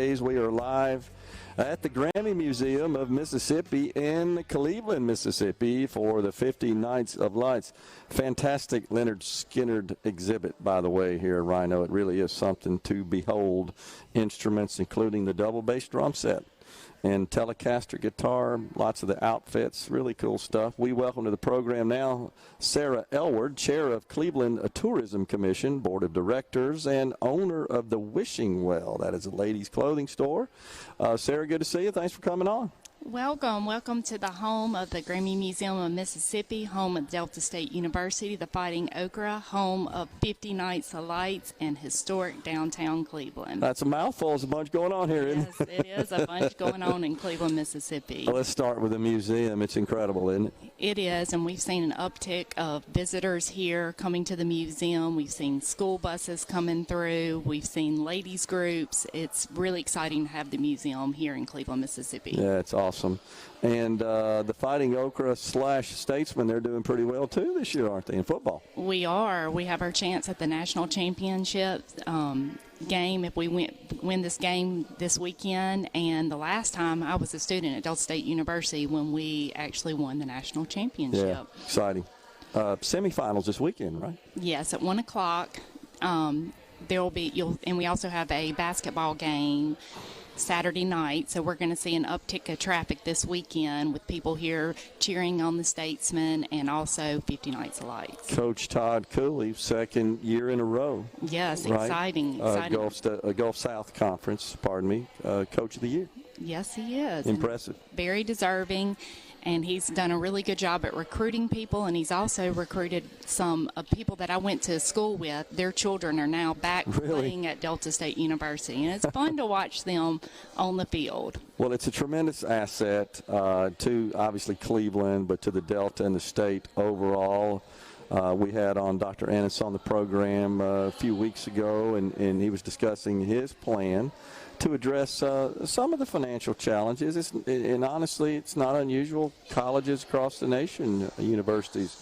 We are live at the Grammy Museum of Mississippi in Cleveland, Mississippi for the 50 Nights of Lights. Fantastic Leonard Skinner exhibit, by the way, here at Rhino. It really is something to behold. Instruments, including the double bass drum set and Telecaster guitar, lots of the outfits, really cool stuff. We welcome to the program now Sarah Aylward, Chair of Cleveland Tourism Commission, Board of Directors, and owner of the Wishing Well. That is a ladies' clothing store. Sarah, good to see you. Thanks for coming on. Welcome to the home of the Grammy Museum of Mississippi, home of Delta State University, the Fighting Okra, home of 50 Nights of Lights, and historic downtown Cleveland. That's a mouthful. There's a bunch going on here, isn't it? Yes, it is a bunch going on in Cleveland, Mississippi. Well, let's start with the museum. It's incredible, isn't it? It is, and we've seen an uptick of visitors here coming to the museum. We've seen school buses coming through. We've seen ladies groups. It's really exciting to have the museum here in Cleveland, Mississippi. Yeah, it's awesome. And the Fighting Okra / Statesmen, they're doing pretty well, too, this year, aren't they, in football? We are. We have our chance at the national championship game if we win this game this weekend. And the last time I was a student at Delta State University when we actually won the national championship. Yeah, exciting. Semifinals this weekend, right? Yes, at 1 o'clock. There will be, and we also have a basketball game Saturday night, so we're going to see an uptick of traffic this weekend with people here cheering on the Statesmen and also 50 Nights of Lights. Coach Todd Cooley, second year in a row. Yes, right? Exciting. Gulf South Conference, Coach of the Year. Yes, he is. Impressive. And very deserving. And he's done a really good job at recruiting people, and he's also recruited some people that I went to school with. Their children are now back playing at Delta State University, and it's fun to watch them on the field. Well, it's a tremendous asset to, obviously, Cleveland, but to the Delta and the state overall. We had on Dr. Ennis on the program a few weeks ago, and he was discussing his plan to address some of the financial challenges. And honestly, it's not unusual. Colleges across the nation, universities,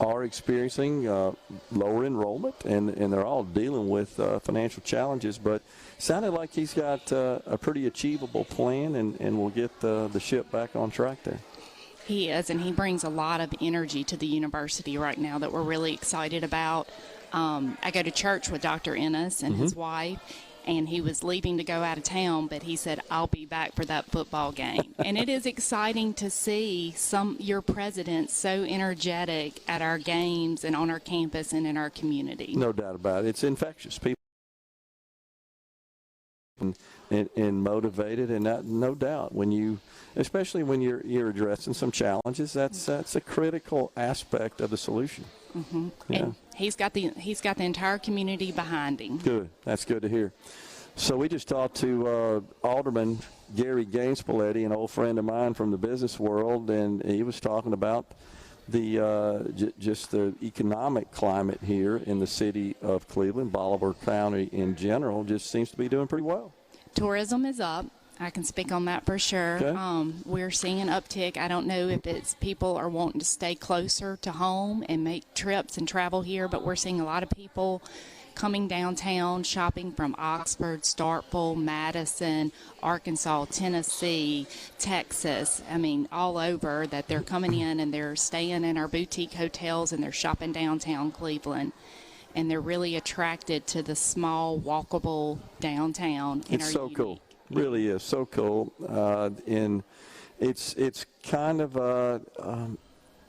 are experiencing lower enrollment, and they're all dealing with financial challenges. But it sounded like he's got a pretty achievable plan, and we'll get the ship back on track there. He is, and he brings a lot of energy to the university right now that we're really excited about. I go to church with Dr. Ennis and his wife, and he was leaving to go out of town, but he said, I'll be back for that football game. And it is exciting to see your president so energetic at our games and on our campus and in our community. No doubt about it. It's infectious. People and motivated, and no doubt especially when you're addressing some challenges, that's a critical aspect of the solution. Mm-hmm. Yeah. And he's got the entire community behind him. Good. That's good to hear. So we just talked to Alderman Gary Gaines-Paletti, an old friend of mine from the business world, and he was talking about just the economic climate here in the city of Cleveland. Bolivar County in general just seems to be doing pretty well. Tourism is up. I can speak on that for sure. Okay. We're seeing an uptick. I don't know if it's people are wanting to stay closer to home and make trips and travel here, but we're seeing a lot of people coming downtown, shopping from Oxford, Starkville, Madison, Arkansas, Tennessee, Texas. I mean, all over, that they're coming in and they're staying in our boutique hotels and they're shopping downtown Cleveland. And they're really attracted to the small, walkable downtown. It's so cool. Really is so cool. And it's kind of a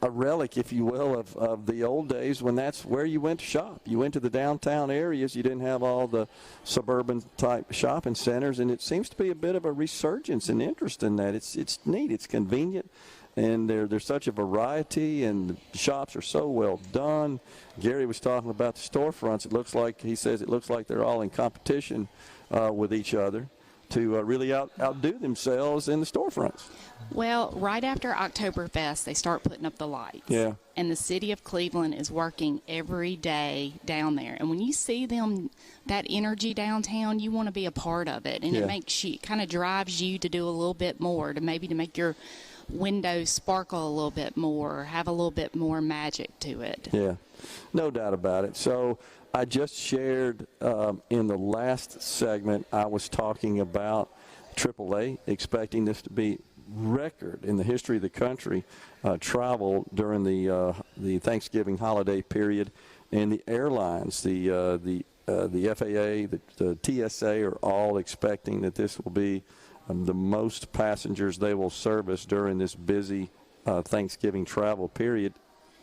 relic, if you will, of the old days when that's where you went to shop. You went to the downtown areas. You didn't have all the suburban-type shopping centers, and it seems to be a bit of a resurgence and interest in that. It's neat. It's convenient. And there's such a variety, and the shops are so well done. Gary was talking about the storefronts. He says it looks like they're all in competition with each other to really outdo themselves in the storefronts. Well, right after Oktoberfest, they start putting up the lights. Yeah. And the city of Cleveland is working every day down there. And when you see them, that energy downtown, you want to be a part of it. And it kind of drives you to do a little bit more, to make your windows sparkle a little bit more, have a little bit more magic to it. Yeah, no doubt about it. So I just shared in the last segment, I was talking about AAA, expecting this to be record in the history of the country, travel during the Thanksgiving holiday period, and the airlines, the FAA, the TSA are all expecting that this will be the most passengers they will service during this busy Thanksgiving travel period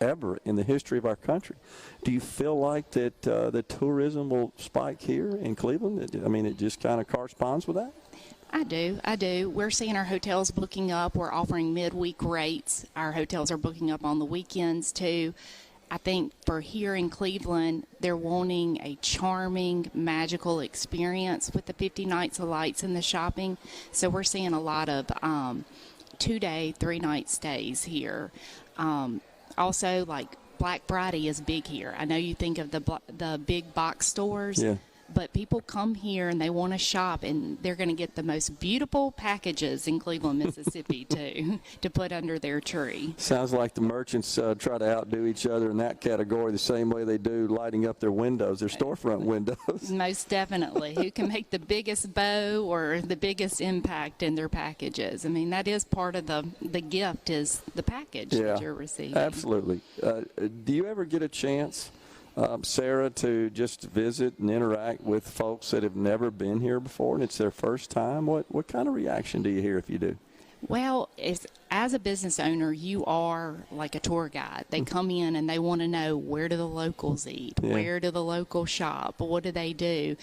ever in the history of our country. Do you feel like that the tourism will spike here in Cleveland? I mean, it just kind of corresponds with that? I do. We're seeing our hotels booking up. We're offering midweek rates. Our hotels are booking up on the weekends, too. I think for here in Cleveland, they're wanting a charming, magical experience with the 50 Nights of Lights and the shopping. So we're seeing a lot of 2-day, 3-night stays here. Also, like Black Friday is big here. I know you think of the big box stores. Yeah. But people come here and they want to shop, and they're going to get the most beautiful packages in Cleveland, Mississippi, too, to put under their tree. Sounds like the merchants try to outdo each other in that category the same way they do lighting up their windows, their storefront windows. Most definitely. Who can make the biggest bow or the biggest impact in their packages? I mean, that is part of the gift is the package that you're receiving. Absolutely. Do you ever get a chance, Sarah, to just visit and interact with folks that have never been here before and it's their first time? What kind of reaction do you hear if you do? Well, as a business owner, you are like a tour guide. They come in and they want to know, where do the locals eat? Yeah. Where do the locals shop? What do they do?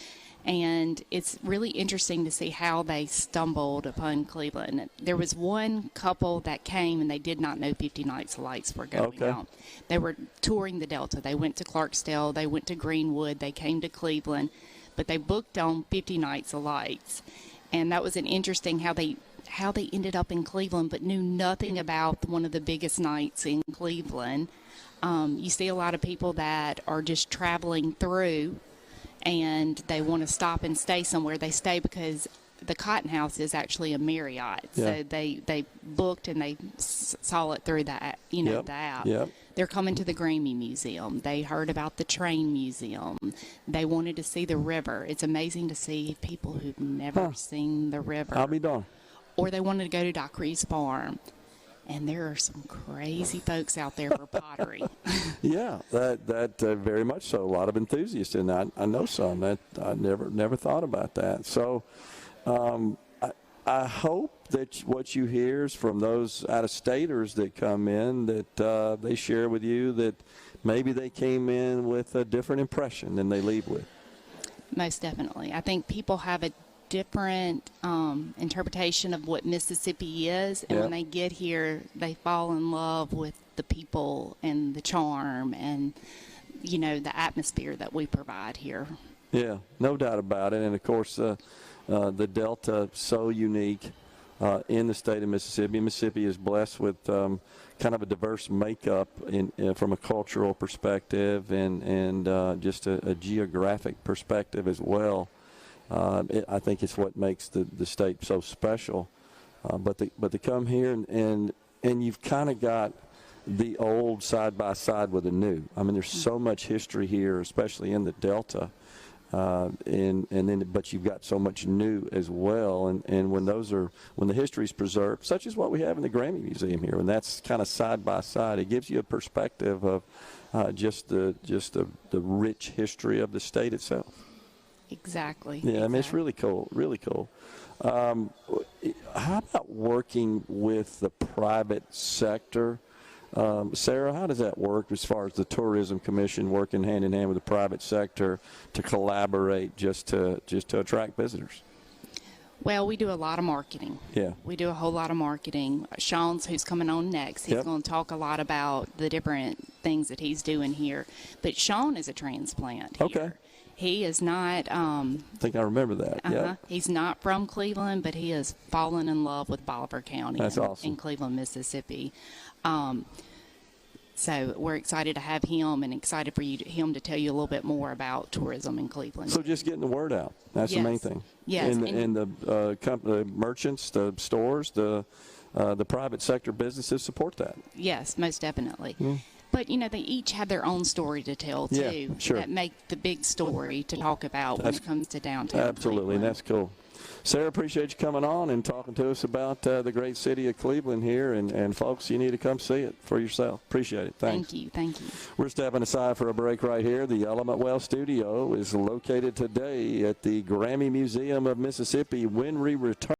And it's really interesting to see how they stumbled upon Cleveland. There was one couple that came and they did not know 50 Nights of Lights were going on. They were touring the Delta. They went to Clarksdale. They went to Greenwood. They came to Cleveland. But they booked on 50 Nights of Lights. And that was an interesting how they ended up in Cleveland but knew nothing about one of the biggest nights in Cleveland. You see a lot of people that are just traveling through and they want to stop and stay somewhere. They stay because the Cotton House is actually a Marriott. Yeah. So they booked and they saw it through the app. Yep. They're coming to the Grammy Museum. They heard about the Train Museum. They wanted to see the river. It's amazing to see people who've never seen the river. I'll be darned. Or they wanted to go to Doc Reed's farm. And there are some crazy folks out there for pottery. Yeah, that very much so. A lot of enthusiasts in that. I know some. That I never thought about that. So I hope that what you hear is from those out-of-staters that come in that they share with you that maybe they came in with a different impression than they leave with. Most definitely. I think people have a different interpretation of what Mississippi is, and when they get here, they fall in love with the people and the charm and, the atmosphere that we provide here. Yeah, no doubt about it. And, of course, the Delta, so unique in the state of Mississippi. Mississippi is blessed with kind of a diverse makeup from a cultural perspective and just a geographic perspective as well. I think it's what makes the state so special. But to come here and you've kind of got the old side by side with the new. I mean, there's so much history here, especially in the Delta. But you've got so much new as well, and when the history is preserved, such as what we have in the Grammy Museum here, and that's kind of side by side, it gives you a perspective of just the rich history of the state itself. Exactly. Yeah, I mean, it's really cool, really cool. How about working with the private sector? Sarah, how does that work as far as the Tourism Commission working hand in hand with the private sector to collaborate just to attract visitors? Well, we do a lot of marketing. Yeah. We do a whole lot of marketing. Sean's, who's coming on next, he's going to talk a lot about the different things that he's doing here. But Sean is a transplant here. Okay. He is not. I think I remember that. Yeah. He's not from Cleveland, but he has fallen in love with Bolivar County. That's awesome. In Cleveland, Mississippi. So we're excited to have him and excited for him to tell you a little bit more about tourism in Cleveland. So just getting the word out. That's the main thing. Yes. And the merchants, the stores, the private sector businesses support that. Yes, most definitely. But, they each have their own story to tell, too. Yeah, sure. That make the big story to talk about when it comes to downtown. Absolutely, and Cleveland. that's cool. Sarah, appreciate you coming on and talking to us about the great city of Cleveland here. And folks, you need to come see it for yourself. Appreciate it. Thanks. Thank you. We're stepping aside for a break right here. The Element Well Studio is located today at the Grammy Museum of Mississippi. When we return,